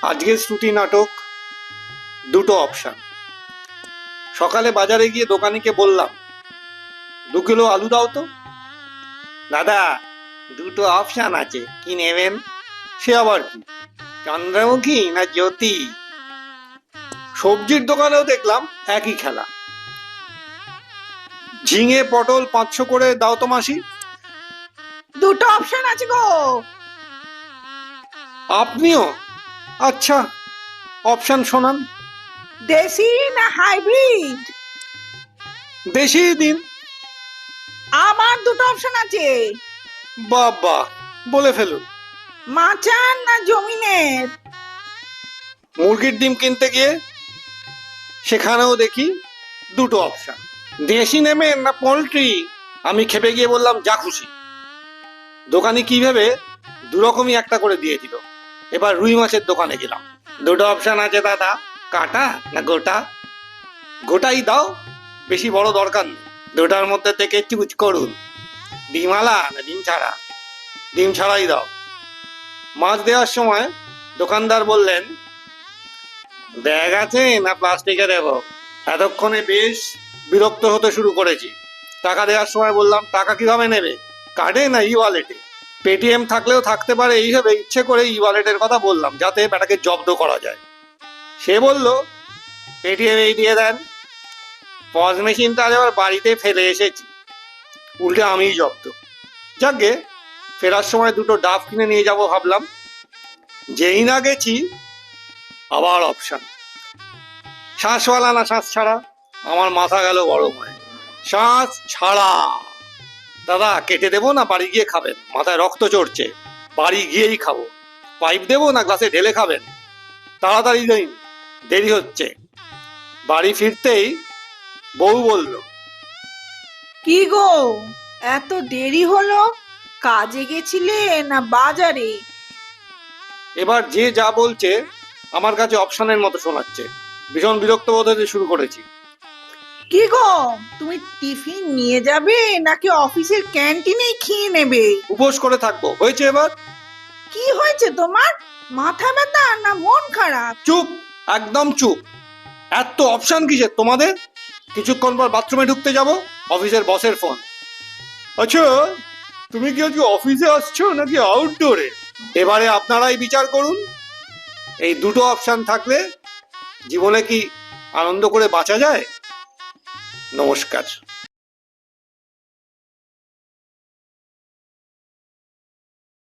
আজকের শ্রুতি নাটক দুটো অপশন। সকালে বাজারে গিয়ে দোকানিকে বললাম 2 কিলো আলু দাও তো। দাদা, দুটো অপশন আছে, কি নেবেন? সে আবার কি, চন্দ্রমুখী না জ্যোতি? সবজির দোকানেও দেখলাম একই খেলা। ঝিঙে পটল 500 করে দাও তো মাসি। দুটো অপশন আছে গো। আপনিও? আচ্ছা, অপশন শোনান। দেশি না হাইব্রিড? দেশি দিন। আমার দুটো অপশন আছে। বাবা, বলে ফেলুন। মাচান না জমিনের? মুরগির ডিম কিনতে গিয়ে সেখানেও দেখি দুটো অপশন, দেশি নেবেন না পোলট্রি। আমি খেপে গিয়ে বললাম যা খুশি। দোকানি কি ভেবে দুরকমই একটা করে দিয়ে দিল। এবার রুই মাছের দোকানে গেলাম। দুটো অপশন আছে দাদা, কাটা না গোটা? গোটাই দাও, বেশি বড় দরকার নেই। দুটার মধ্যে থেকে চুজ করুন, ডিমালা না ডিম ছাড়া? ডিম ছাড়াই দাও। মাছ দেওয়ার সময় দোকানদার বললেন ব্যাগ আছে না প্লাস্টিকে দেবো? এতক্ষণে বেশ বিরক্ত হতে শুরু করেছি। টাকা দেওয়ার সময় বললাম টাকা কিভাবে নেবে, কার্ডে না ই ওয়ালেটে? পেটিএম থাকলেও থাকতে পারে, এইভাবে ইচ্ছে করে ই ওয়ালেটের কথা বললাম যাতে ব্যাটাকে জব্দ করা যায়। সে বলল পেটিএম এই দিয়ে দেন। পজ মেশিনটা আজ আবার বাড়িতে ফেলে এসেছি, উল্টে আমিই জব্দ। যাকে ফেরার সময় দুটো ডাব কিনে নিয়ে যাব ভাবলাম। যেই না গেছি আবার অপশন, শ্বাসওয়ালা না শ্বাস ছাড়া? আমার মাথা গেল গরম হয়ে। শ্বাস ছাড়া। দাদা, কেটে দেবো না বাড়ি গিয়ে খাবেন? মাথায় রক্ত চড়ছে, বাড়ি গিয়েই খাবো। পাইপ দেবো না গ্লাসে ঢেলে খাবেন? তাড়াতাড়ি দিন, দেরি হচ্ছে। বাড়ি ফিরতেই বউ বলল কি গো, এত দেরি হলো? কাজে গেছিলে না বাজারে? এবার যে যা বলছে আমার কাছে অপশনের মতো শোনাচ্ছে। ভীষণ বিরক্ত বোধ হতে শুরু করেছি। কি গো, তুমি টিফিন নিয়ে যাবে নাকি অফিসের ক্যান্টিনেই খেয়ে নেবে? উপোস করে থাকবো, হয়েছে এবার? কি হয়েছে তোমার? মাথা ব্যথা না মন খারাপ? চুপ, একদম চুপ। এত অপশন কিসের তোমাদের? কিছুক্ষণ পর বাথরুমে ঢুকতে যাব, অফিসের বসের ফোন। আচ্ছা, তুমি কি আজকে অফিসে আসছো নাকি আউটডোরে? এবারে আপনারাই বিচার করুন। এই দুটো অপশন থাকলে জীবনে কি আনন্দ করে বাঁচা যায়? নমস্কার।